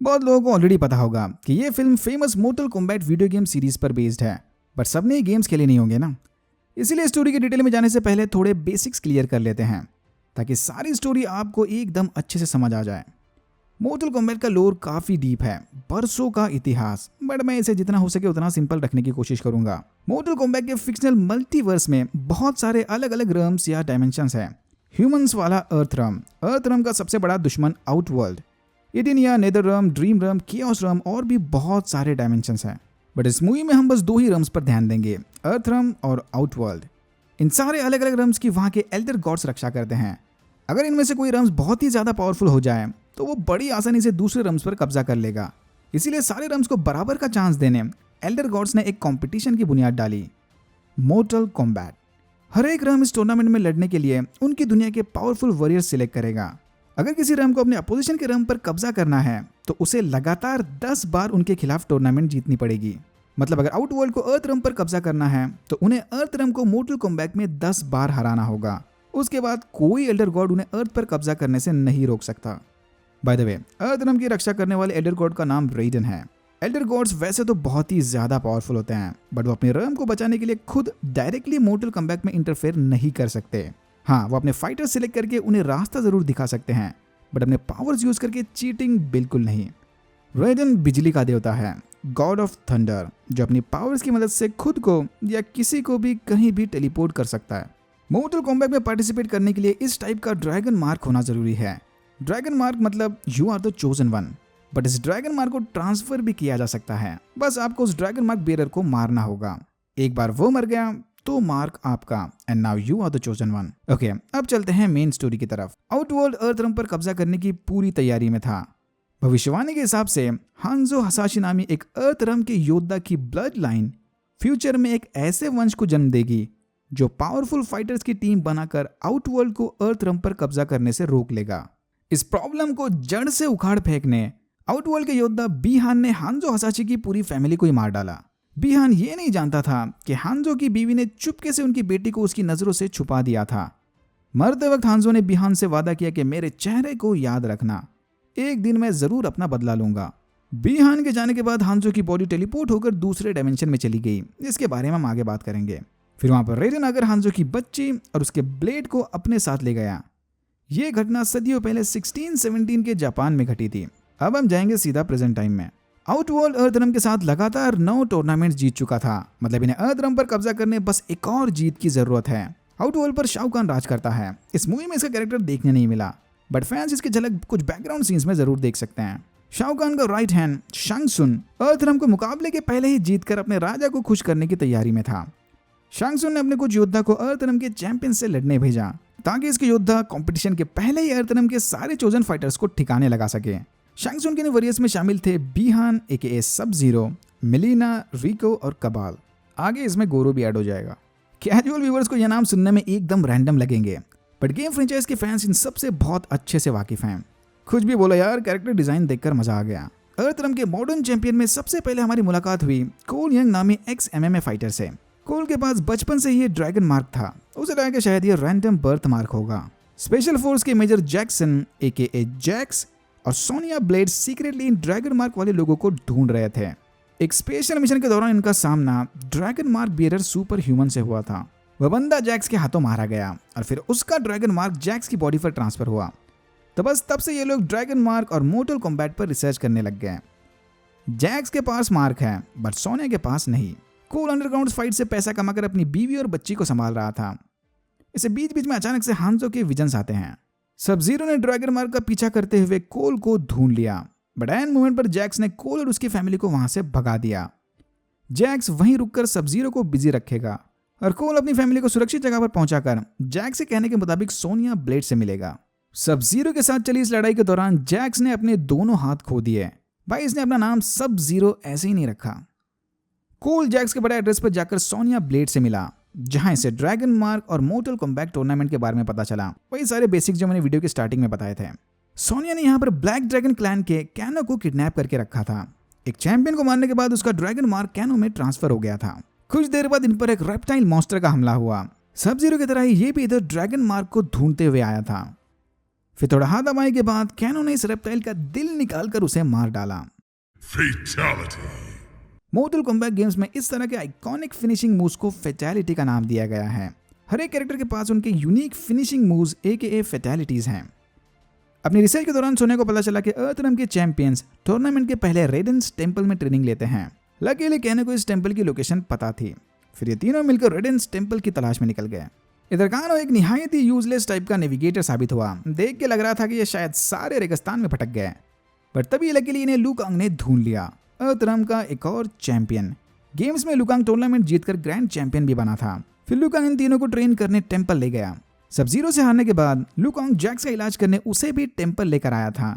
बहुत लोगों को ऑलरेडी पता होगा कि ये film famous mortar combat video game series पर बेस्ड है, बट सबने ये गेम्स खेले नहीं होंगे ना। इसीलिए स्टोरी की डिटेल में जाने से पहले थोड़े बेसिक्स क्लियर कर लेते हैं ताकि सारी स्टोरी आपको एकदम अच्छे से समझ आ जाए। मोर्टल कॉम्बैट का लोर काफी डीप है, बरसों का इतिहास, बट मैं इसे जितना हो सके उतना सिंपल रखने की कोशिश करूंगा। मोर्टल कॉम्बैट के फिक्शनल मल्टीवर्स में बहुत सारे अलग अलग रम्स या डायमेंशंस हैं। ह्यूमंस वाला अर्थ रम का सबसे बड़ा दुश्मन आउटवर्ल्ड, इडिन या नेदर रम, ड्रीम रम, कियोस रम और भी बहुत सारे डायमेंशंस हैं। बट इस मूवी में हम बस दो ही रम्स पर ध्यान देंगे, अर्थ रम और आउटवर्ल्ड। इन सारे अलग अलग रम्स की वहाँ के एल्डर गॉड्स रक्षा करते हैं। अगर इनमें से कोई रम्स बहुत ही ज़्यादा पावरफुल हो जाए तो वो बड़ी आसानी से दूसरे रम्स पर कब्जा कर लेगा। इसीलिए सारे रम्स को बराबर का चांस देने एल्डर गॉड्स ने एक कंपटीशन की बुनियाद डाली, मोर्टल कॉम्बैट। हर एक रम इस टूर्नामेंट में लड़ने के लिए उनकी दुनिया के पावरफुल वॉरियर्स सिलेक्ट करेगा। अगर किसी रम को अपने अपोजिशन के रम पर कब्जा करना है तो उसे लगातार 10 बार उनके खिलाफ टूर्नामेंट जीतनी पड़ेगी। मतलब अगर आउटवर्ल्ड को अर्थ रम पर कब्जा करना है तो उन्हें अर्थ रम को मोर्टल कॉम्बैट में 10 बार हराना होगा। उसके बाद कोई एल्डर गॉड उन्हें अर्थ पर कब्जा करने से नहीं रोक सकता। बाय द वे, अर्थ रम की रक्षा करने वाले एल्डर गॉड का नाम रेडन है। एल्डर गॉड्स वैसे तो बहुत ही ज्यादा पावरफुल होते हैं, बट वो अपने रम को बचाने के लिए खुद डायरेक्टली मोर्टल कॉम्बैट में इंटरफेयर नहीं कर सकते। हाँ, वो अपने फाइटर सिलेक्ट करके उन्हें रास्ता जरूर दिखा सकते हैं, बट अपने पावर्स यूज करके चीटिंग बिल्कुल नहीं। रेडन बिजली का देवता है, गॉड ऑफ थंडर, जो अपनी पावर्स की मदद से खुद को या किसी को भी कहीं भी टेलीपोर्ट कर सकता है। मोर्टल कॉम्बैट में पार्टिसिपेट करने के लिए इस टाइप का ड्रैगन मार्क होना जरूरी है। ड्रैगन मार्क मतलब you are the chosen one, but इस ड्रैगन मार्क को ट्रांसफर भी किया जा सकता है। बस आपको उस ड्रैगन मार्क बेरर को मारना होगा। एक बार वो मर गया तो मार्क आपका, and now you are the chosen one. Okay, अब चलते हैं मेन स्टोरी की तरफ। आउटवर्ल्ड अर्थ रम पर कब्जा करने की पूरी तैयारी में था। भविष्यवाणी के हिसाब से हांजो हसाशी नामी एक अर्थ रम के योद्धा की ब्लड लाइन फ्यूचर में एक ऐसे वंश को जन्म देगी जो पावरफुल फाइटर्स की टीम बनाकर आउटवर्ल्ड को अर्थ रम पर कब्जा करने से रोक लेगा। इस प्रॉब्लम को जड़ से उखाड़ फेंकने आउटवर्ल्ड के योद्धा बीहान ने हांजो हसाशी की पूरी फैमिली को ही मार डाला। बीहान ये नहीं जानता था कि हांजो की बीवी ने चुपके से उनकी बेटी को उसकी नजरों से छुपा दिया था। मरते वक्त हांजो ने बीहान से वादा किया कि मेरे चेहरे को याद रखना, एक दिन मैं जरूर अपना बदला लूंगा। बीहान के जाने के बाद हांजो की बॉडी टेलीपोर्ट होकर दूसरे डायमेंशन में चली गई, जिसके बारे में हम आगे बात करेंगे। फिर वहां पर रेडन आकर हांजो की बच्ची और उसके ब्लेड को अपने साथ ले गया। यह घटना सदियों पहले 1617 के जापान में घटी थी। अब हम जाएंगे सीधा प्रेजेंट टाइम में। आउटवर्ल्ड अर्थ रम के साथ लगातार 9 टूर्नामेंट्स जीत चुका था। मतलब इन्हें अर्थ रम पर कब्जा करने बस एक और जीत की जरूरत है। आउटवर्ल्ड पर शाओ कान राज करता है। इस मूवी में इसका कैरेक्टर देखने नहीं मिला, बट फैंस इसकी झलक कुछ बैकग्राउंड सीन्स में जरूर देख सकते हैं। शाओ कान का राइट हैंड शांग सुन अर्थ रम को मुकाबले के पहले ही जीतकर अपने राजा को खुश करने की तैयारी में था। शांग सुन ने अपने कुछ योद्धा को अर्थ रम के चैंपियन से लड़ने भेजा ताकि इसके योद्धा कंपटीशन के पहले ही अर्थ रम के सारे चोजन फाइटर्स को ठिकाने लगा सके। शांग सुन के वॉरियर्स में शामिल थे बीहान एके सब जीरो, मिलीना, रिको और कबाल। आगे इसमें गोरो भी ऐड हो जाएगा। कैजुअल व्यूअर्स को यह नाम सुनने में एकदम रैंडम लगेंगे, बट गेम फ्रेंचाइज के फैंस इन सबसे बहुत अच्छे से वाकिफ हैं। कुछ भी बोलो यार, कैरेक्टर डिजाइन देखकर मजा आ गया। अर्थ रम के मॉडर्न चैंपियन में सबसे पहले हमारी मुलाकात हुई कोल यंग नामी एक्स MMA फाइटर से। कोल के पास बचपन से ही ड्रैगन मार्क था। उसे लगा कि शायद ये रैंडम बर्थ मार्क होगा। स्पेशल फोर्स के मेजर जैक्सन AKA जैक्स और सोनिया ब्लेड सीक्रेटली इन ड्रैगन मार्क वाले लोगों को ढूंढ रहे थे। एक स्पेशल मिशन के दौरान इनका सामना dragon mark bearer super human से हुआ था। वह बंदा जैक्स के हाथों मारा गया और फिर उसका ड्रैगन मार्क जैक्स की बॉडी पर ट्रांसफर हुआ। तो बस तब से ये लोग ड्रैगन मार्क और मोर्टल कॉम्बैट पर रिसर्च करने लग गए। जैक्स के पास मार्क है, बट सोनिया के पास नहीं। कोल अंडरग्राउंड फाइट से पैसा कमाकर अपनी बीवी और बच्ची को संभाल रहा था। इसे बीच बीच में अचानक से हांजो के विजन्स आते हैं। सब जीरो ने ड्रैगन मार्क का पीछा करते हुए कोल को ढूंढ लिया, बट एन मोमेंट पर जैक्स ने कोल और उसकी फैमिली को वहां से भगा दिया। जैक्स वहीं रुककर सब जीरो को बिजी रखेगा और कोल अपनी फैमिली को सुरक्षित जगह पर पहुंचाकर जैक्स के कहने के मुताबिक सोनिया ब्लेड से मिलेगा। सब जीरो के साथ चली इस लड़ाई के दौरान जैक्स ने अपने दोनों हाथ खो दिए। भाई, इसने अपना नाम सब जीरो ऐसे ही नहीं रखा। कोल जैक्स के बड़े एड्रेस पर जाकर सोनिया ब्लेड से मिला, जहां इसे ड्रैगन मार्क और मोर्टल कॉम्बैट टूर्नामेंट के बारे में पता चला। वही सारे बेसिक्स जो मैंने वीडियो के स्टार्टिंग में बताए थे। सोनिया ने यहाँ पर ब्लैक ड्रैगन क्लैन के कैनो को किडनैप करके रखा था। एक चैंपियन को मारने के बाद उसका ड्रैगन मार्क कैनो में ट्रांसफर हो गया था। कुछ देर बाद इन पर एक रेप्टाइल मॉन्स्टर का हमला हुआ। सब जीरो की तरह ही ये भी इधर ड्रैगन मार्क को ढूंढते हुए आया था। फिर थोड़ा हाथ दबाने के बाद कैनो ने इस रेप्टाइल का दिल निकालकर उसे मार डाला। मोर्टल कॉम्बैट गेम्स में इस तरह के आइकॉनिक फिनिशिंग मूव्स को फैटेलिटी का नाम दिया गया है। हर एक कैरेक्टर के पास उनके यूनिक फिनिशिंग मूव्स AKA फैटेलिटीज हैं। अपनी रिसर्च के दौरान सोने को पता चला कि अर्थरम के चैंपियंस टूर्नामेंट के पहले रेडेंस टेंपल में ट्रेनिंग लेते हैं। लकीली कैनो को इस टेंपल की लोकेशन पता थी। फिर ये तीनों मिलकर रेडेंस टेंपल की तलाश में निकल गए। इधर कानो एक निहायत ही यूजलेस टाइप का नेविगेटर साबित हुआ। देख के लग रहा था कि ये शायद सारे रेगिस्तान में भटक गए, पर तभी लकीली इन्हें लुकांग ने ढूंढ लिया, अर्थरम का एक और चैंपियन। गेम्स में लुकांग टूर्नामेंट जीतकर ग्रैंड चैंपियन भी बना था। फिर लुकांग इन तीनों को ट्रेन करने टेंपल ले गया। सब जीरो से हारने के बाद लुकांग जैक्स का इलाज करने उसे भी टेंपल लेकर आया था।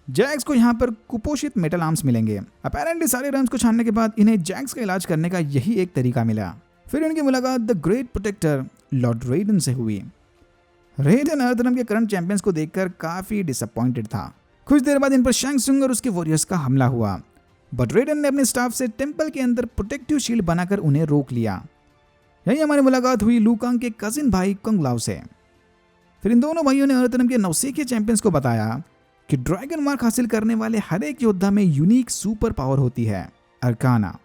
जैक्स को यहाँ पर कुपोषित मेटल आर्म्स मिलेंगे। अपेरेंटली सारे रम्स को छानने के बाद इन्हें जैक्स का इलाज करने का यही एक तरीका मिला। फिर इनकी मुलाकात the great protector lord Raiden से हुई। रेडन अर्थरम के करंट चैंपियंस को देखकर काफी डिसअपॉइंटेड था। कुछ देर बाद इन पर शैंग सुंग और उसके वॉरियर्स का हमला हुआ, बट रेडन ने अपने स्टाफ से टेंपल के अंदर प्रोटेक्टिव शील्ड बनाकर उन्हें रोक लिया। यही हमारी मुलाकात हुई लुकांग के कजिन भाई कुंग लाओ से। फिर इन दोनों भाइयों ने अर्थरम के नौसेखिया चैंपियंस को बताया कि ड्रैगन मार्क हासिल करने वाले हर एक योद्धा में यूनिक सुपर पावर होती है, अर्काना।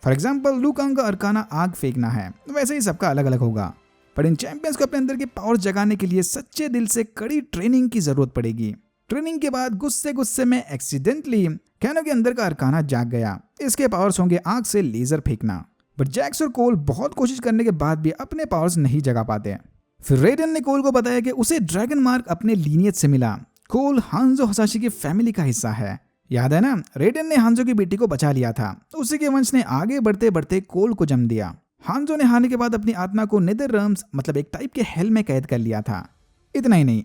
फॉर एग्जाम्पल लुकांग का अर्काना आग फेंकना है, वैसे ही सबका अलग अलग होगा। पर इन चैंपियंस को अपने अंदर के पावर जगाने के लिए सच्चे दिल से कड़ी ट्रेनिंग की जरूरत पड़ेगी। ट्रेनिंग के बाद गुस्से में एक्सीडेंटली कैनो के अंदर का अर्काना जाग गया। इसके पावर्स होंगे आग से लेजर फेंकना। बट जैक्स और कोल बहुत कोशिश करने के बाद भी अपने पावर्स नहीं जगा पाते। फिर रेडन ने कोल को बताया कि उसे ड्रैगन मार्क अपने लीनियज से मिला। कोल हांजो हसाशी की फैमिली का हिस्सा है, याद है ना? रेडन ने हांजो की बेटी को बचा लिया था। उसी के वंश ने आगे बढ़ते बढ़ते कोल को जन्म दिया। हांजो ने हारने के बाद अपनी आत्मा को नेदर रम्स मतलब एक टाइप के हेल में कैद कर लिया था। इतना ही नहीं,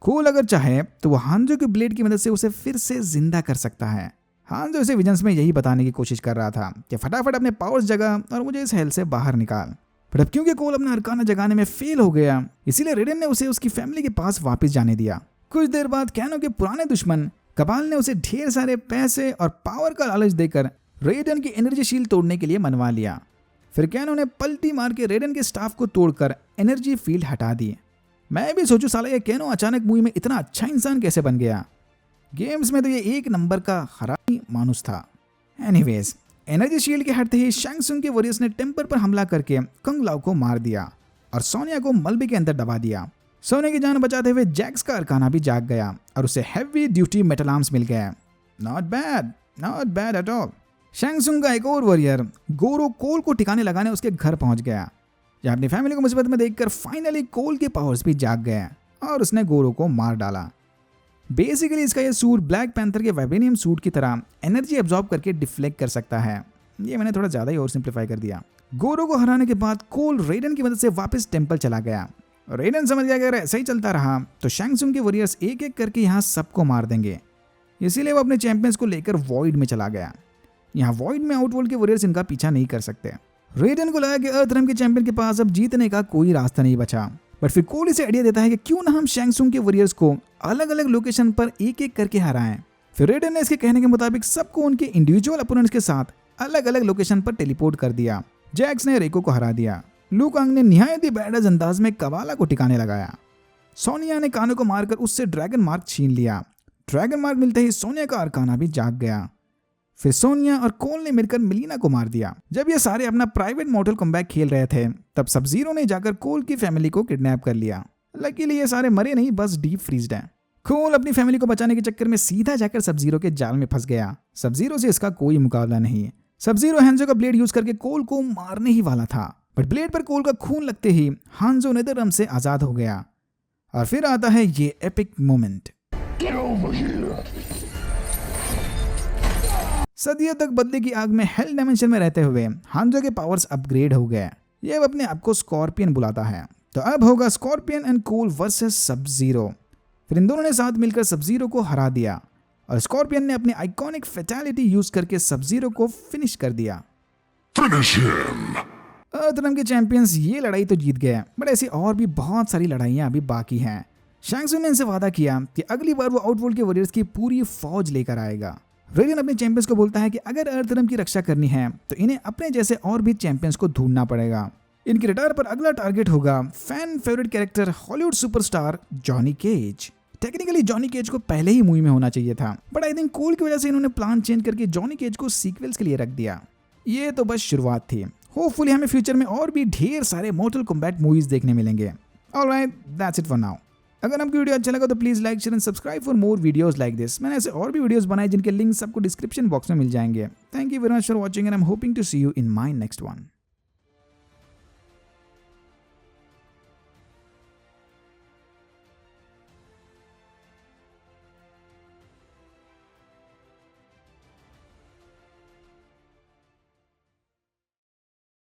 कोल अगर चाहे तो वो हांजो की ब्लेड की मदद से उसे फिर से जिंदा कर सकता है। हांजो इसे विजन्स में यही बताने की कोशिश कर रहा था कि फटाफट अपने पावर्स जगा और मुझे इस हेल से बाहर निकाल। पर अब क्योंकि कोल अपना अर्काना जगाने में फेल हो गया, इसीलिए रेडन ने उसे उसकी फैमिली के पास वापस जाने दिया। कुछ देर बाद कैनो के पुराने दुश्मन कबाल ने उसे ढेर सारे पैसे और पावर का लालच देकर रेडन की एनर्जी शील्ड तोड़ने के लिए मनवा लिया। फिर कैनो ने पलटी मार के रेडन के स्टाफ को तोड़कर एनर्जी फील्ड हटा दी। मैं भी सोचूं साला ये कैनो अचानक मूवी में इतना अच्छा इंसान कैसे बन गया। गेम्स में तो ये एक नंबर का खराबी मानुस था। एनीवेज, एनर्जी शील्ड के हटते ही शैंग सुंग के वॉरियर्स ने टेंपल पर हमला करके कुंग लाओ को मार दिया और सोनिया को मलबे के अंदर दबा दिया। सोने की जान बचाते हुए जैक्स का अर्काना भी जाग गया और उसे हैवी ड्यूटी मेटल आर्म्स मिल गए। Not bad at all. Shang Tsung का एक और वॉरियर गोरो कोल को ठिकाने लगाने उसके घर पहुंच गया, जहां अपनी फैमिली को मुसीबत में देखकर फाइनली कोल के पावर्स भी जाग गए और उसने गोरो को मार डाला। बेसिकली इसका ये सूट ब्लैक पैंथर के वाइब्रेनियम सूट की तरह एनर्जी एब्जॉर्ब करके डिफ्लेक्ट कर सकता है। ये मैंने थोड़ा ज्यादा ही और सिंप्लीफाई कर दिया। गोरो को हराने के बाद कोल रेडन की मदद से वापस टेंपल चला गया। रेडन समझ गया कि अगर ऐसा ही चलता रहा तो शैंग सुंग के वॉरियर्स एक एक करके यहाँ सबको मार देंगे, इसीलिए वो अपने चैंपियंस को लेकर वॉइड में चला गया। यहाँ वॉइड में आउटवर्ल्ड के वॉरियर्स इनका पीछा नहीं कर सकते। रेडन को लगा कि अर्थरम के चैंपियन के पास अब जीतने का कोई रास्ता नहीं बचा, बट फिर कोल इसे आइडिया देता है कि क्यों ना हम शैंग सुंग के वॉरियर्स को अलग अलग लोकेशन पर एक एक करके हराएं। फिर रेडन ने इसके कहने के मुताबिक सबको उनके इंडिविजुअल अपोनेंट्स के साथ अलग अलग लोकेशन पर टेलीपोर्ट कर दिया। जैक्स ने रेको को हरा दिया। लुकांग ने निहायत ही बैडस अंदाज में कबाला को ठिकाने लगाया। सोनिया ने कानो को मारकर उससे ड्रैगन मार्क छीन लिया। ड्रैगन मार्क मिलते ही सोनिया का अर्काना भी जाग गया। फिर सोनिया और कोल ने मिलकर मिलीना को मार दिया। जब ये सारे अपना प्राइवेट मोर्टल कॉम्बैट खेल रहे थे तब सब जीरो ने जाकर कोल की फैमिली को किडनैप कर लिया। लकीली ये सारे मरे नहीं, बस डीप फ्रीज्ड हैं। कोल अपनी फैमिली को बचाने के चक्कर में सीधा जाकर सब जीरो के जाल में फंस गया। सब जीरो से इसका कोई मुकाबला नहीं। सब जीरो हांजो का ब्लेड यूज करके कोल को मारने ही वाला था, बट ब्लेड पर कोल का खून लगते ही हांजो नेदर रम से आजाद हो गया। और फिर आता है ये एपिक मोमेंट। सदियों तक बदले की आग में हेल डायमेंशन में रहते हुए हांजो के पावर्स अपग्रेड हो गए। ये अब अपने आप को स्कॉर्पियन बुलाता है। तो अब होगा स्कॉर्पियन एंड कोल वर्सेस सब जीरो। फिर इन दोनों ने साथ मिलकर सब जीरो को हरा दिया और स्कॉर्पियन ने अपनी आइकॉनिक फैटेलिटी यूज करके सब जीरो को फिनिश कर दिया। अर्थरम के चैंपियंस ये लड़ाई तो जीत गए, बट ऐसी और भी बहुत सारी लड़ाइयां अभी बाकी हैं। शैंग सुंग ने इनसे वादा किया कि अगली बार वो आउटवर्ल्ड के वॉरियर्स की पूरी फौज लेकर आएगा। रेडन अपने चैंपियंस को बोलता है कि अगर अर्थरम की रक्षा करनी है तो इन्हें अपने जैसे और भी चैंपियंस को ढूंढना पड़ेगा। इनके रिटायर पर अगला टारगेट होगा fan favourite character Hollywood superstar Johnny Cage. Technically Johnny Cage को पहले ही मूवी में होना चाहिए था, बट आई थिंक कोल की वजह से इन्होंने प्लान चेंज करके जॉनी केज को सीक्वल्स के लिए रख दिया। ये तो बस शुरुआत थी, होपफुली हमें फ्यूचर में और भी ढेर सारे मोर्टल कॉम्बैट मूवीज देखने मिलेंगे। Alright, that's it for now. अगर आपको वीडियो अच्छा लगा तो please like, share and subscribe for more videos like this. मैंने ऐसे और भी वीडियोस बनाए जिनके लिंक्स आपको डिस्क्रिप्शन बॉक्स में मिल जाएंगे। Thank you very much for watching and I am hoping to see you in my next one.